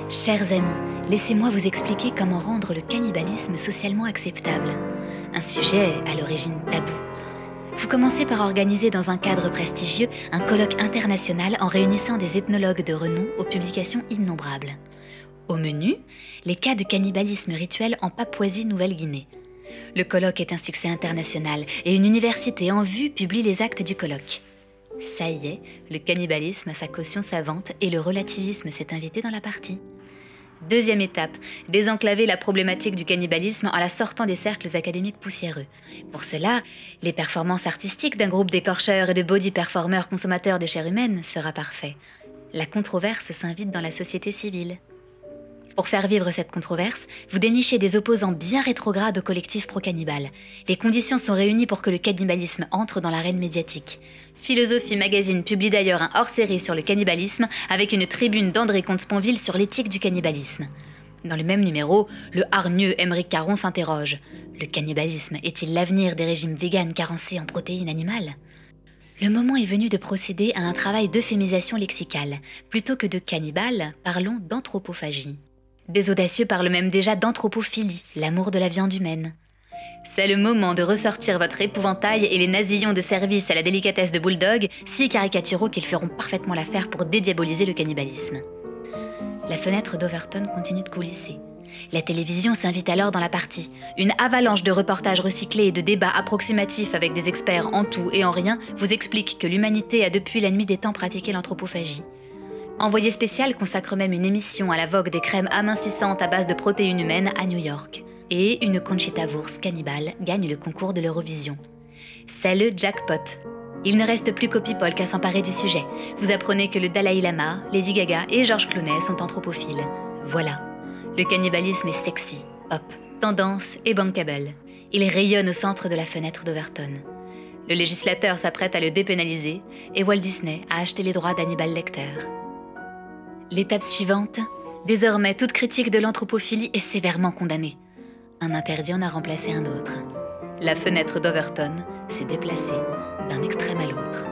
Chers amis, laissez-moi vous expliquer comment rendre le cannibalisme socialement acceptable. Un sujet à l'origine tabou. Vous commencez par organiser dans un cadre prestigieux un colloque international en réunissant des ethnologues de renom aux publications innombrables. Au menu, les cas de cannibalisme rituel en Papouasie-Nouvelle-Guinée. Le colloque est un succès international et une université en vue publie les actes du colloque. Ça y est, le cannibalisme a sa caution savante et le relativisme s'est invité dans la partie. Deuxième étape, désenclaver la problématique du cannibalisme en la sortant des cercles académiques poussiéreux. Pour cela, les performances artistiques d'un groupe d'écorcheurs et de body performeurs consommateurs de chair humaine sera parfait. La controverse s'invite dans la société civile. Pour faire vivre cette controverse, vous dénichez des opposants bien rétrogrades au collectif pro-cannibale. Les conditions sont réunies pour que le cannibalisme entre dans l'arène médiatique. Philosophie Magazine publie d'ailleurs un hors-série sur le cannibalisme avec une tribune d'André Comte-Sponville sur l'éthique du cannibalisme. Dans le même numéro, le hargneux Aymeric Caron s'interroge. Le cannibalisme est-il l'avenir des régimes véganes carencés en protéines animales ? Le moment est venu de procéder à un travail d'euphémisation lexicale. Plutôt que de cannibale, parlons d'anthropophagie. Des audacieux parlent même déjà d'anthropophilie, l'amour de la viande humaine. C'est le moment de ressortir votre épouvantail et les nasillons de service à la délicatesse de Bulldog, si caricaturaux qu'ils feront parfaitement l'affaire pour dédiaboliser le cannibalisme. La fenêtre d'Overton continue de coulisser. La télévision s'invite alors dans la partie. Une avalanche de reportages recyclés et de débats approximatifs avec des experts en tout et en rien vous explique que l'humanité a depuis la nuit des temps pratiqué l'anthropophagie. Envoyé spécial consacre même une émission à la vogue des crèmes amincissantes à base de protéines humaines à New York. Et une Conchita Wurst cannibale gagne le concours de l'Eurovision. C'est le jackpot. Il ne reste plus qu'au people qu'à s'emparer du sujet. Vous apprenez que le Dalai Lama, Lady Gaga et George Clooney sont anthropophiles. Voilà. Le cannibalisme est sexy, hop, tendance et bankable. Il rayonne au centre de la fenêtre d'Overton. Le législateur s'apprête à le dépénaliser et Walt Disney a acheté les droits d'Hannibal Lecter. L'étape suivante, désormais toute critique de l'anthropophilie est sévèrement condamnée. Un interdit en a remplacé un autre. La fenêtre d'Overton s'est déplacée d'un extrême à l'autre.